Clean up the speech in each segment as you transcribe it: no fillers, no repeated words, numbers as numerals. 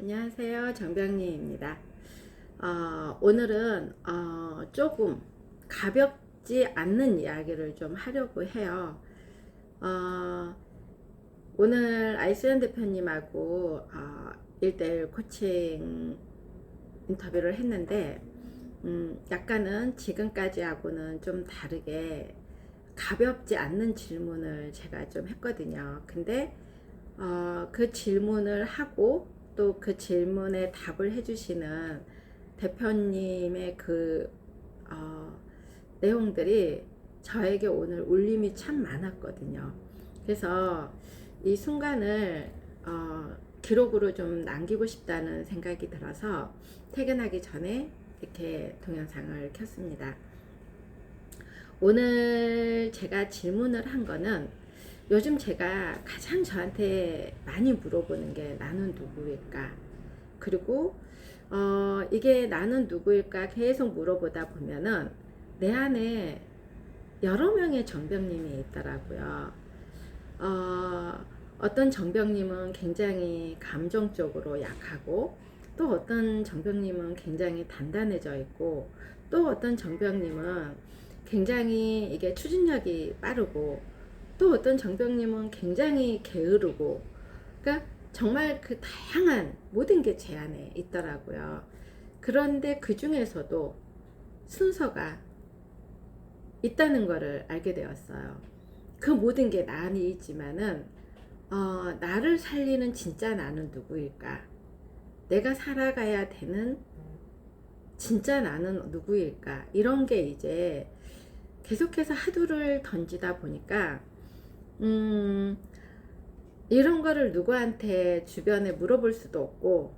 안녕하세요. 정병리입니다. 오늘은 조금 가볍지 않는 이야기를 좀 하려고 해요. 어, 오늘 아이슬란 대표님하고 1대1 코칭 인터뷰를 했는데 약간은 지금까지하고는 좀 다르게 가볍지 않는 질문을 제가 좀 했거든요. 근데 그 질문을 하고 또 그 질문에 답을 해주시는 대표님의 내용들이 저에게 오늘 울림이 참 많았거든요. 그래서 이 순간을 기록으로 좀 남기고 싶다는 생각이 들어서 퇴근하기 전에 이렇게 동영상을 켰습니다. 오늘 제가 질문을 한 거는 요즘 제가 가장 저한테 많이 물어보는 게 나는 누구일까? 그리고 이게 나는 누구일까 계속 물어보다 보면은 내 안에 여러 명의 정병님이 있더라고요. 어떤 정병님은 굉장히 감정적으로 약하고, 또 어떤 정병님은 굉장히 단단해져 있고, 또 어떤 정병님은 굉장히 이게 추진력이 빠르고, 또 어떤 정병님은 굉장히 게으르고, 그러니까 정말 그 다양한 모든 게 제 안에 있더라고요. 그런데 그 중에서도 순서가 있다는 것을 알게 되었어요. 그 모든 게 나 안에 있지만은 나를 살리는 진짜 나는 누구일까? 내가 살아가야 되는 진짜 나는 누구일까? 이런 게 이제 계속해서 하두를 던지다 보니까 이런 거를 누구한테 주변에 물어볼 수도 없고,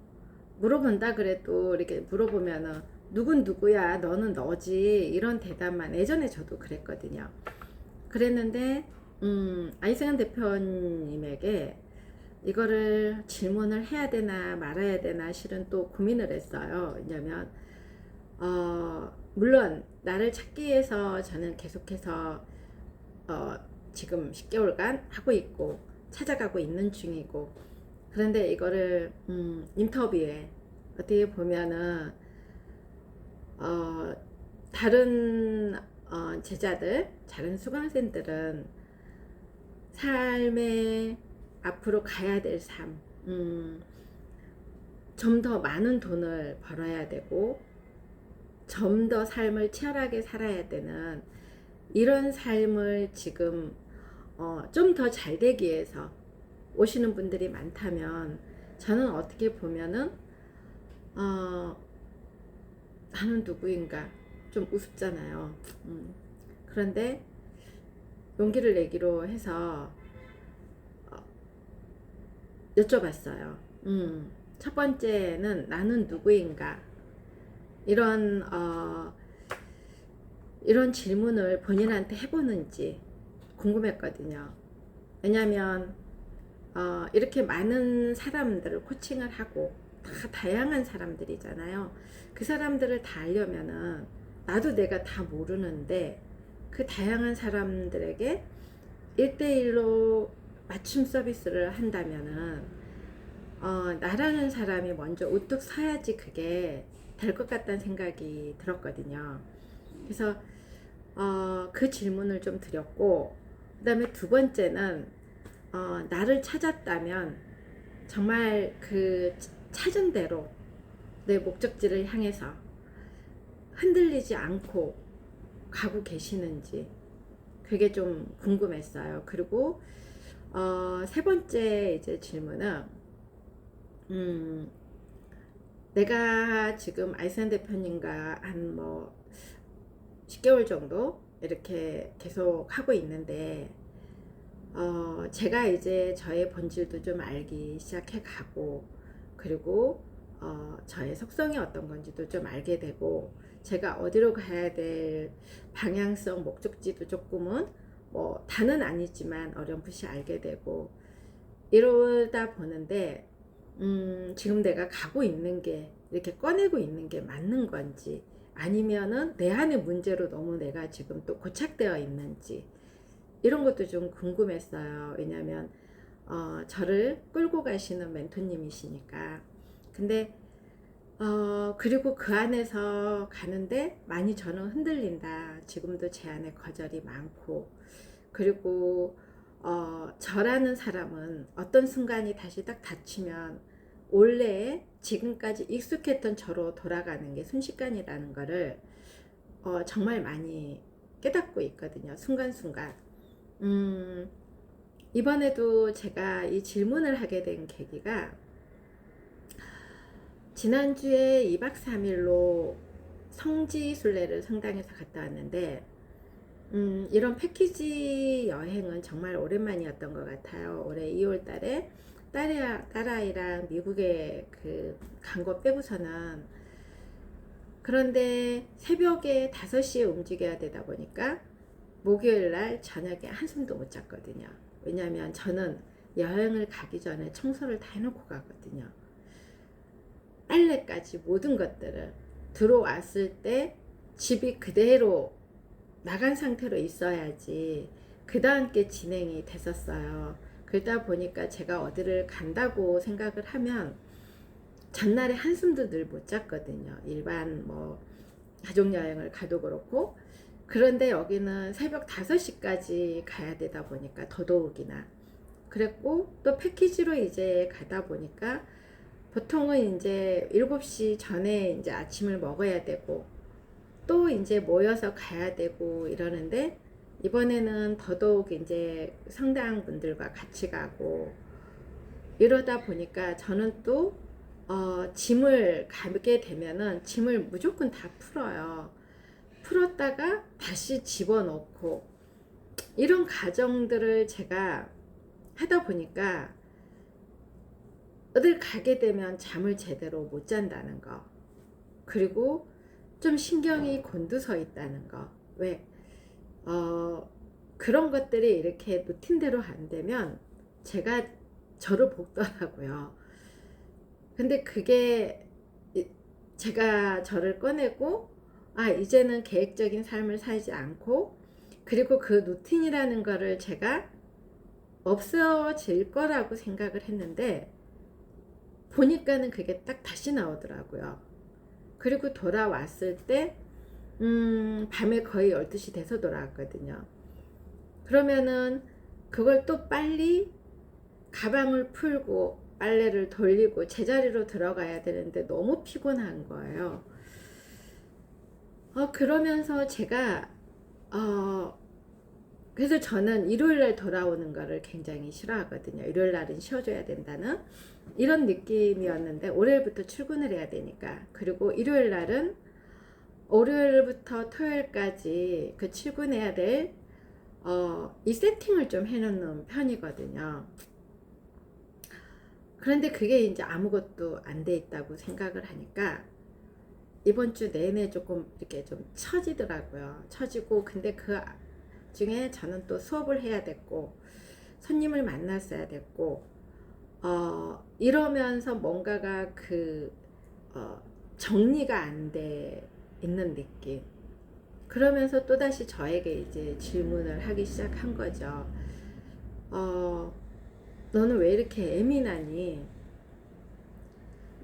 물어본다 그래도 이렇게 물어보면은 누군 누구야, 너는 너지, 이런 대답만. 예전에 저도 그랬거든요. 그랬는데 아이승환 대표님에게 이거를 질문을 해야 되나 말아야 되나 실은 또 고민을 했어요. 왜냐면 물론 나를 찾기 위해서 저는 계속해서 지금 10개월간 하고 있고 찾아가고 있는 중이고, 그런데 이거를 인터뷰에 어떻게 보면은 다른 제자들, 다른 수강생들은 삶에 앞으로 가야 될 삶, 좀 더 많은 돈을 벌어야 되고, 좀 더 삶을 치열하게 살아야 되는 이런 삶을 지금 좀 더 잘 되기 위해서 오시는 분들이 많다면, 저는 어떻게 보면은 나는 누구인가 좀 우습잖아요. 그런데 용기를 내기로 해서 여쭤봤어요. 첫 번째는 나는 누구인가, 이런 이런 질문을 본인한테 해보는지 궁금했거든요. 왜냐하면 이렇게 많은 사람들을 코칭을 하고 다 다양한 사람들이잖아요. 그 사람들을 다 알려면은 나도 내가 다 모르는데, 그 다양한 사람들에게 1대1로 맞춤 서비스를 한다면은 나라는 사람이 먼저 우뚝 서야지 그게 될 것 같다는 생각이 들었거든요. 그래서 그 질문을 좀 드렸고, 그 다음에 두 번째는 나를 찾았다면 정말 그 찾은 대로 내 목적지를 향해서 흔들리지 않고 가고 계시는지, 그게 좀 궁금했어요. 그리고 세 번째 이제 질문은 내가 지금 아이슬란 대표님과 한 뭐 10개월 정도 이렇게 계속 하고 있는데, 제가 이제 저의 본질도 좀 알기 시작해 가고, 그리고 저의 속성이 어떤 건지도 좀 알게 되고, 제가 어디로 가야 될 방향성, 목적지도 조금은 뭐 다는 아니지만 어렴풋이 알게 되고, 이러다 보는데 지금 내가 가고 있는 게, 이렇게 꺼내고 있는 게 맞는 건지, 아니면은 내 안의 문제로 너무 내가 지금 또 고착되어 있는지, 이런 것도 좀 궁금했어요. 왜냐면 저를 끌고 가시는 멘토님이시니까. 근데 그리고 그 안에서 가는데 많이 저는 흔들린다. 지금도 제 안에 거절이 많고, 그리고 저라는 사람은 어떤 순간이 다시 딱 닫히면 원래 지금까지 익숙했던 저로 돌아가는 게 순식간이라는 거를 정말 많이 깨닫고 있거든요. 순간순간. 이번에도 제가 이 질문을 하게 된 계기가 지난주에 2박 3일로 성지순례를 성당에서 갔다 왔는데 이런 패키지 여행은 정말 오랜만이었던 것 같아요. 올해 2월 달에 딸아이랑 미국에 간 거 빼고서는. 그런데 새벽에 5시에 움직여야 되다 보니까 목요일 날 저녁에 한숨도 못 잤거든요. 왜냐하면 저는 여행을 가기 전에 청소를 다 해놓고 가거든요. 빨래까지 모든 것들을 들어왔을 때 집이 그대로 나간 상태로 있어야지 그 다음 게 진행이 됐었어요. 그러다 보니까 제가 어디를 간다고 생각을 하면 전날에 한숨도 늘 못 잤거든요. 일반 뭐 가족여행을 가도 그렇고. 그런데 여기는 새벽 5시까지 가야 되다 보니까 더더욱이나 그랬고, 또 패키지로 이제 가다 보니까 보통은 이제 7시 전에 이제 아침을 먹어야 되고 또 이제 모여서 가야 되고 이러는데, 이번에는 더더욱 이제 성당 분들과 같이 가고 이러다 보니까 저는 또 짐을 가게 되면은 짐을 무조건 다 풀어요. 풀었다가 다시 집어넣고 이런 과정들을 제가 하다 보니까 어딜 가게 되면 잠을 제대로 못 잔다는 거, 그리고 좀 신경이 곤두서 있다는 거. 왜? 그런 것들이 이렇게 루틴대로 안 되면 제가 저를 볶더라고요. 근데 그게 제가 저를 꺼내고 이제는 계획적인 삶을 살지 않고, 그리고 그 루틴이라는 거를 제가 없어질 거라고 생각을 했는데 보니까는 그게 딱 다시 나오더라고요. 그리고 돌아왔을 때 밤에 거의 12시 돼서 돌아왔거든요. 그러면은 그걸 또 빨리 가방을 풀고 빨래를 돌리고 제자리로 들어가야 되는데 너무 피곤한 거예요. 그러면서 제가 그래서 저는 일요일날 돌아오는 거를 굉장히 싫어하거든요. 일요일날은 쉬어줘야 된다는 이런 느낌이었는데, 월요일부터 출근을 해야 되니까. 그리고 일요일날은 월요일부터 토요일까지 그 출근해야 될 이 세팅을 좀 해놓는 편이거든요. 그런데 그게 이제 아무것도 안 돼 있다고 생각을 하니까 이번 주 내내 조금 이렇게 좀 처지더라고요. 처지고, 근데 그 중에 저는 또 수업을 해야 됐고 손님을 만났어야 됐고 이러면서 뭔가가 정리가 안 돼 있는 느낌. 그러면서 또다시 저에게 이제 질문을 하기 시작한 거죠. 너는 왜 이렇게 예민하니?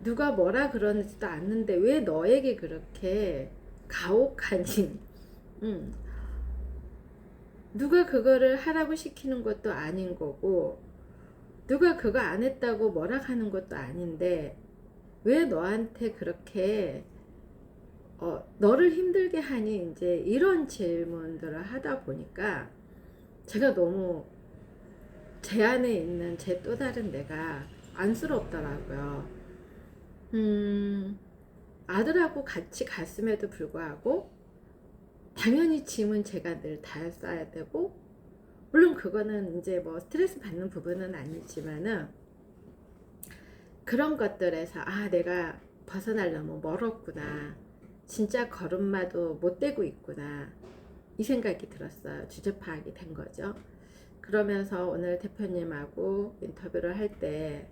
누가 뭐라 그러지도 않는데 왜 너에게 그렇게 가혹하니? 누가 그거를 하라고 시키는 것도 아닌 거고, 누가 그거 안 했다고 뭐라 하는 것도 아닌데 왜 너한테 그렇게 너를 힘들게 하니? 이제 이런 질문들을 하다 보니까 제가 너무 제 안에 있는 제 또 다른 내가 안쓰럽더라고요. 아들하고 같이 갔음에도 불구하고 당연히 짐은 제가 늘 다 싸야 되고, 물론 그거는 이제 뭐 스트레스 받는 부분은 아니지만은 그런 것들에서 내가 벗어나려면 멀었구나, 진짜 걸음마도 못 떼고 있구나, 이 생각이 들었어요. 주제 파악이 된 거죠. 그러면서 오늘 대표님하고 인터뷰를 할 때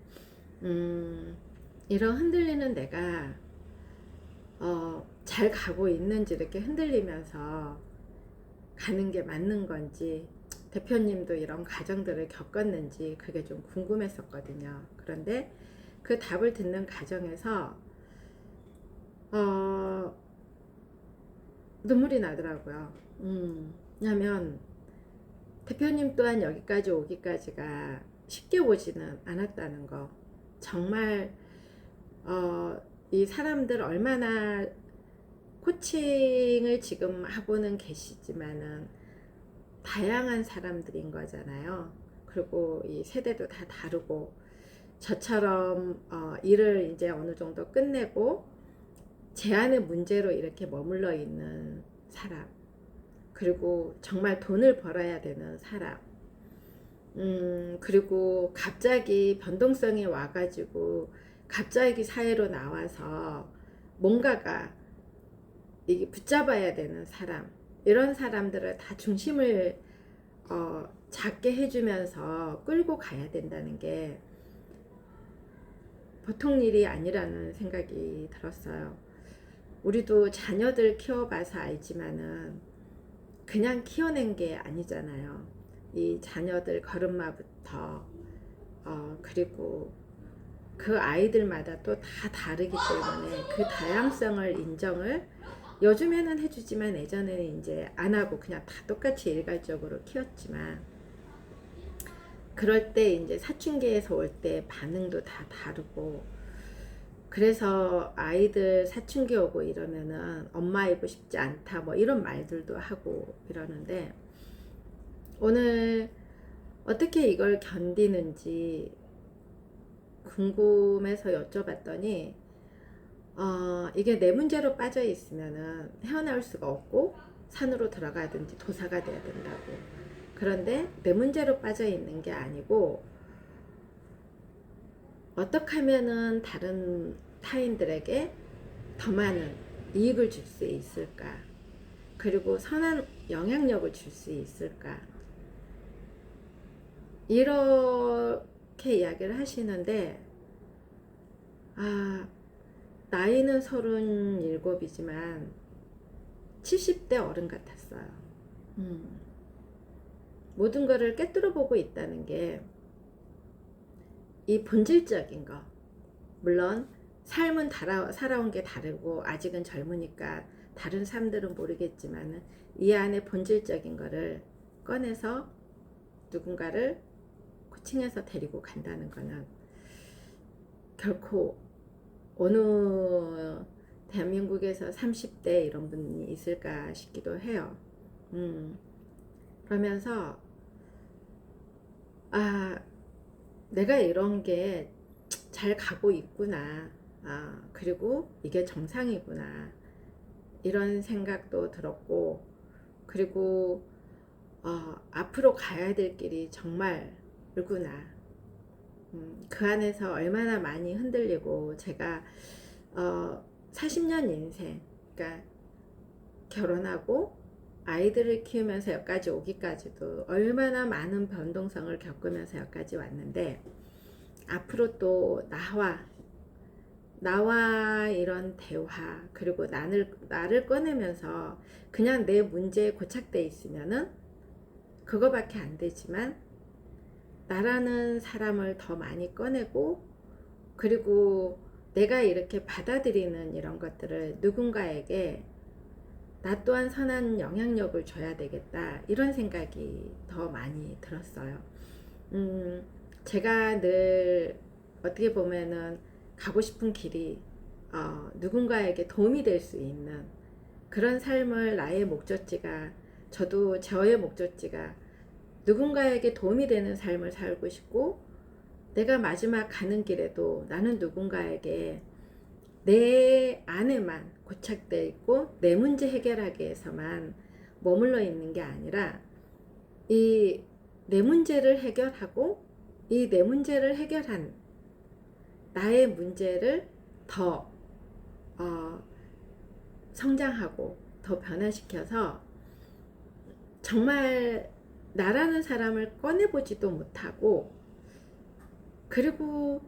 이런 흔들리는 내가 잘 가고 있는지, 이렇게 흔들리면서 가는 게 맞는 건지, 대표님도 이런 과정들을 겪었는지 그게 좀 궁금했었거든요. 그런데 그 답을 듣는 과정에서 눈물이 나더라고요. 왜냐면 대표님 또한 여기까지 오기까지가 쉽게 오지는 않았다는 거. 정말 이 사람들 얼마나 코칭을 지금 하고는 계시지만은 다양한 사람들인 거잖아요. 그리고 이 세대도 다 다르고, 저처럼 일을 이제 어느 정도 끝내고 제한의 문제로 이렇게 머물러 있는 사람, 그리고 정말 돈을 벌어야 되는 사람, 그리고 갑자기 변동성이 와가지고 갑자기 사회로 나와서 뭔가가 이게 붙잡아야 되는 사람, 이런 사람들을 다 중심을 잡게 해주면서 끌고 가야 된다는 게 보통 일이 아니라는 생각이 들었어요. 우리도 자녀들 키워봐서 알지만은 그냥 키워낸 게 아니잖아요. 이 자녀들 걸음마부터 그리고 그 아이들마다 또 다 다르기 때문에 그 다양성을 인정을 요즘에는 해주지만 예전에는 이제 안 하고 그냥 다 똑같이 일괄적으로 키웠지만, 그럴 때 이제 사춘기에서 올 때 반응도 다 다르고, 그래서 아이들 사춘기 오고 이러면은 엄마이고 싶지 않다 뭐 이런 말들도 하고 이러는데, 오늘 어떻게 이걸 견디는지 궁금해서 여쭤봤더니 이게 내 문제로 빠져 있으면은 헤어나올 수가 없고 산으로 들어가든지 도사가 돼야 된다고. 그런데 내 문제로 빠져 있는 게 아니고 어떻게 하면은 다른 타인들에게 더 많은 이익을 줄 수 있을까, 그리고 선한 영향력을 줄 수 있을까, 이렇게 이야기를 하시는데, 나이는 37이지만 70대 어른 같았어요. 모든 것을 꿰뚫어 보고 있다는 게 이 본질적인 거, 물론 삶은 살아온 게 다르고 아직은 젊으니까 다른 삶들은 모르겠지만 이 안에 본질적인 거를 꺼내서 누군가를 코칭해서 데리고 간다는 거는 결코 어느 대한민국에서 30대 이런 분이 있을까 싶기도 해요. 그러면서 내가 이런 게 잘 가고 있구나, 그리고 이게 정상이구나, 이런 생각도 들었고, 그리고 앞으로 가야 될 길이 정말 멀구나, 그 안에서 얼마나 많이 흔들리고, 제가 40년 인생, 그러니까 결혼하고 아이들을 키우면서 여기까지 오기까지도 얼마나 많은 변동성을 겪으면서 여기까지 왔는데, 앞으로 또 나와 이런 대화, 그리고 나를 꺼내면서 그냥 내 문제에 고착돼 있으면은 그거밖에 안 되지만, 나라는 사람을 더 많이 꺼내고, 그리고 내가 이렇게 받아들이는 이런 것들을 누군가에게 나 또한 선한 영향력을 줘야 되겠다, 이런 생각이 더 많이 들었어요. 제가 늘 어떻게 보면은 가고 싶은 길이 누군가에게 도움이 될 수 있는 그런 삶을, 나의 목적지가, 저도 저의 목적지가 누군가에게 도움이 되는 삶을 살고 싶고, 내가 마지막 가는 길에도 나는 누군가에게 내 안에만 고착되어 있고 내 문제 해결하기 위해서만 머물러 있는 게 아니라, 이 내 문제를 해결하고 이 내 문제를 해결한 나의 문제를 더 성장하고 더 변화시켜서 정말 나라는 사람을 꺼내보지도 못하고, 그리고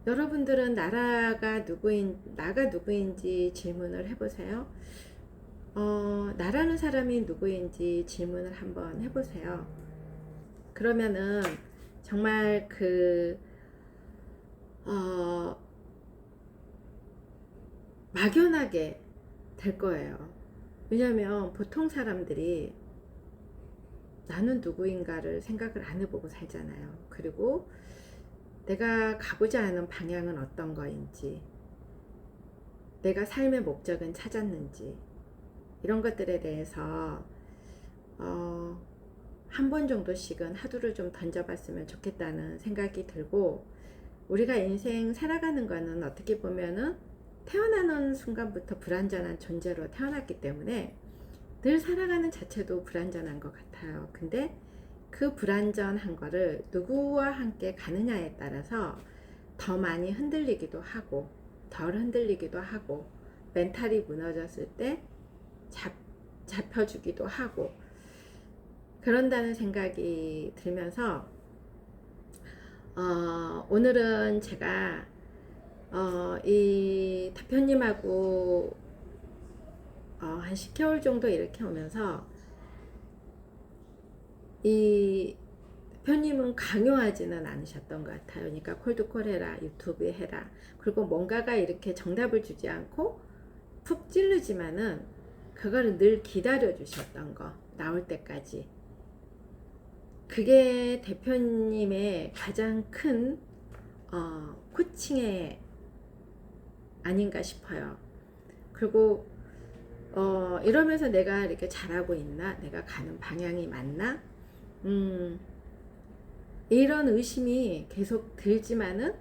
여러분들은 나가 누구인지 질문을 해보세요. 나라는 사람이 누구인지 질문을 한번 해보세요. 그러면은 정말 어, 막연하게 될 거예요. 왜냐면 보통 사람들이 나는 누구인가를 생각을 안 해보고 살잖아요. 그리고 내가 가고자 하는 방향은 어떤 거인지, 내가 삶의 목적은 찾았는지, 이런 것들에 대해서 한 번 정도씩은 하두를 좀 던져봤으면 좋겠다는 생각이 들고, 우리가 인생 살아가는 거는 어떻게 보면은 태어나는 순간부터 불완전한 존재로 태어났기 때문에 늘 살아가는 자체도 불완전한 것 같아요. 근데 그 불완전한 거를 누구와 함께 가느냐에 따라서 더 많이 흔들리기도 하고 덜 흔들리기도 하고, 멘탈이 무너졌을 때 잡혀주기도 하고 그런다는 생각이 들면서 오늘은 제가 이 대표님하고 한 10개월 정도 이렇게 오면서, 이 대표님은 강요하지는 않으셨던 것 같아요. 그러니까 콜드콜 해라, 유튜브 해라, 그리고 뭔가가 이렇게 정답을 주지 않고 푹 찌르지만은 그거를 늘 기다려 주셨던 거, 나올 때까지. 그게 대표님의 가장 큰 코칭의 아닌가 싶어요. 그리고 이러면서 내가 이렇게 잘하고 있나, 내가 가는 방향이 맞나, 이런 의심이 계속 들지만은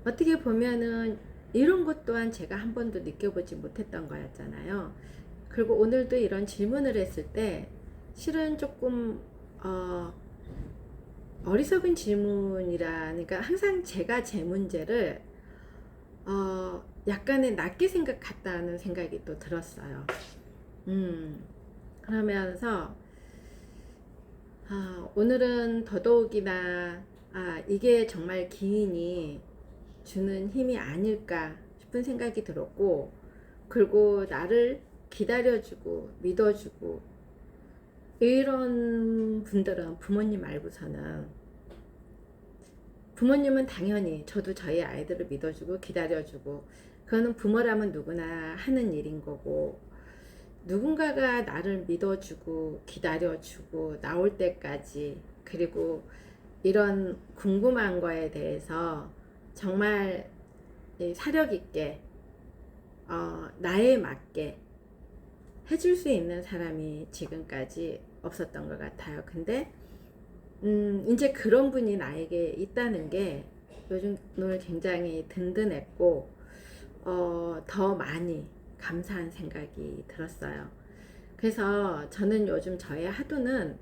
어떻게 보면은 이런 것 또한 제가 한 번도 느껴보지 못했던 거였잖아요. 그리고 오늘도 이런 질문을 했을 때 실은 조금 어리석은 질문이라, 그러니까 항상 제가 제 문제를 약간의 낮게 생각했다는 생각이 또 들었어요. 그러면서 오늘은 더더욱이나 이게 정말 기인이 주는 힘이 아닐까 싶은 생각이 들었고, 그리고 나를 기다려주고 믿어주고 이런 분들은 부모님 말고서는, 부모님은 당연히 저도 저희 아이들을 믿어주고 기다려주고 그거는 부모라면 누구나 하는 일인 거고, 누군가가 나를 믿어주고 기다려주고 나올 때까지, 그리고 이런 궁금한 거에 대해서 정말 사력 있게 나에 맞게 해줄 수 있는 사람이 지금까지 없었던 것 같아요. 근데 이제 그런 분이 나에게 있다는 게 요즘 오늘 굉장히 든든했고 더 많이 감사한 생각이 들었어요. 그래서 저는 요즘 저의 하두는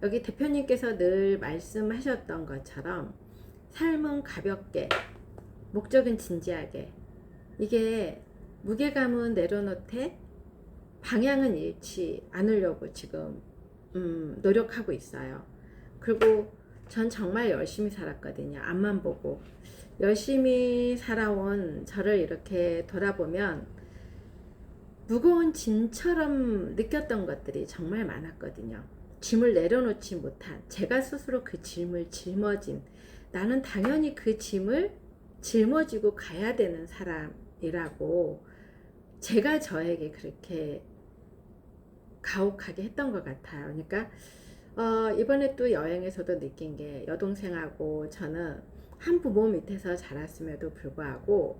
여기 대표님께서 늘 말씀하셨던 것처럼 삶은 가볍게, 목적은 진지하게, 이게 무게감은 내려놓되 방향은 잃지 않으려고 지금 노력하고 있어요. 그리고 전 정말 열심히 살았거든요. 앞만 보고 열심히 살아온 저를 이렇게 돌아보면 무거운 짐처럼 느꼈던 것들이 정말 많았거든요. 짐을 내려놓지 못한, 제가 스스로 그 짐을 짊어진, 나는 당연히 그 짐을 짊어지고 가야 되는 사람이라고 제가 저에게 그렇게 가혹하게 했던 것 같아요. 그러니까 이번에 또 여행에서도 느낀 게, 여동생하고 저는 한 부모 밑에서 자랐음에도 불구하고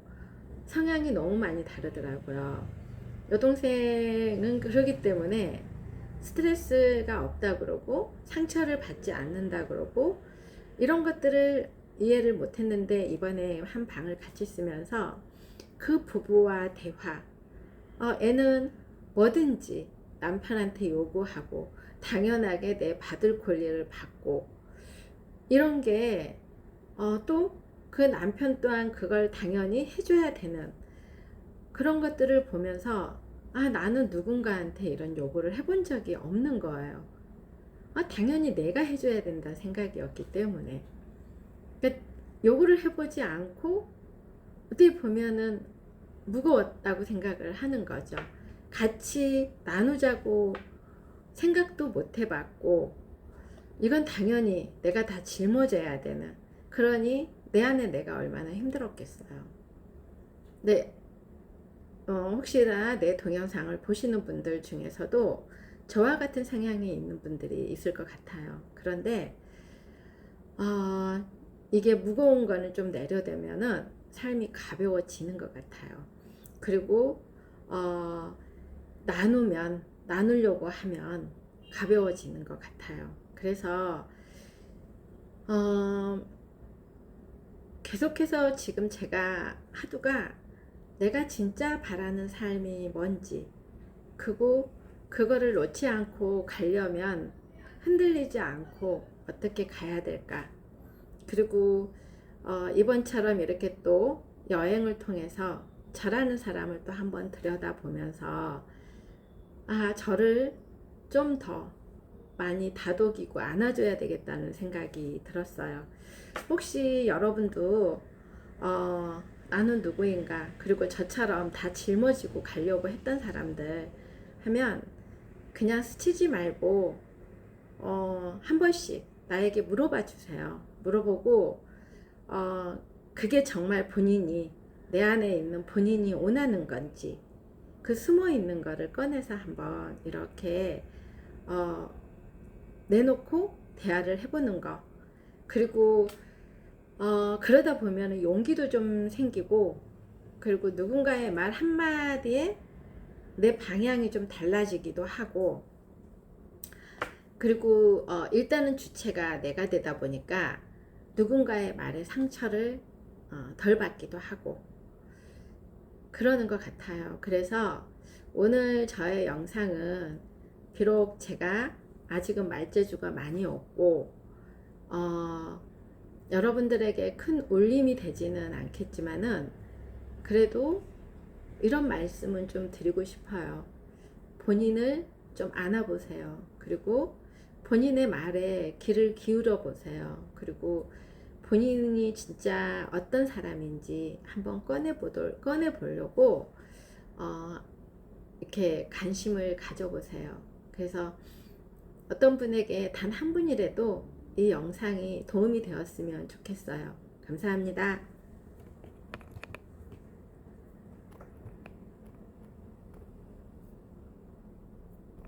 성향이 너무 많이 다르더라고요. 여동생은 그러기 때문에 스트레스가 없다 그러고 상처를 받지 않는다 그러고 이런 것들을 이해를 못했는데, 이번에 한 방을 같이 쓰면서 그 부부와 대화, 애는 뭐든지 남편한테 요구하고 당연하게 내 받을 권리를 받고, 이런 게 또 그 남편 또한 그걸 당연히 해줘야 되는 그런 것들을 보면서 나는 누군가한테 이런 요구를 해본 적이 없는 거예요. 당연히 내가 해줘야 된다 생각이었기 때문에. 그러니까 요구를 해보지 않고 어떻게 보면은 무거웠다고 생각을 하는 거죠. 같이 나누자고 생각도 못 해봤고, 이건 당연히 내가 다 짊어져야 되는, 그러니 내 안에 내가 얼마나 힘들었겠어요. 네, 혹시나 내 동영상을 보시는 분들 중에서도 저와 같은 성향이 있는 분들이 있을 것 같아요. 그런데 어, 이게 무거운 거는 좀 내려되면은 삶이 가벼워지는 것 같아요. 그리고 나누려고 하면 가벼워지는 것 같아요. 그래서 어, 계속해서 지금 제가 하두가 내가 진짜 바라는 삶이 뭔지, 그거를 놓지 않고 가려면 흔들리지 않고 어떻게 가야 될까? 그리고 이번처럼 이렇게 또 여행을 통해서 저라는 사람을 또 한번 들여다보면서 저를 좀 더 많이 다독이고 안아줘야 되겠다는 생각이 들었어요. 혹시 여러분도 나는 누구인가, 그리고 저처럼 다 짊어지고 가려고 했던 사람들 하면 그냥 스치지 말고 한 번씩 나에게 물어봐 주세요. 물어보고 그게 정말 내 안에 있는 본인이 원하는 건지, 그 숨어 있는 거를 꺼내서 한번 이렇게 내놓고 대화를 해보는 거. 그리고 그러다 보면 용기도 좀 생기고, 그리고 누군가의 말 한마디에 내 방향이 좀 달라지기도 하고, 그리고 일단은 주체가 내가 되다 보니까 누군가의 말에 상처를 덜 받기도 하고 그러는 것 같아요. 그래서 오늘 저의 영상은 비록 제가 아직은 말재주가 많이 없고 여러분들에게 큰 울림이 되지는 않겠지만은 그래도 이런 말씀은 좀 드리고 싶어요. 본인을 좀 안아보세요. 그리고 본인의 말에 귀를 기울여 보세요. 그리고 본인이 진짜 어떤 사람인지 한번 꺼내보려고 이렇게 관심을 가져보세요. 그래서 어떤 분에게 단 한 분이라도 이 영상이 도움이 되었으면 좋겠어요. 감사합니다.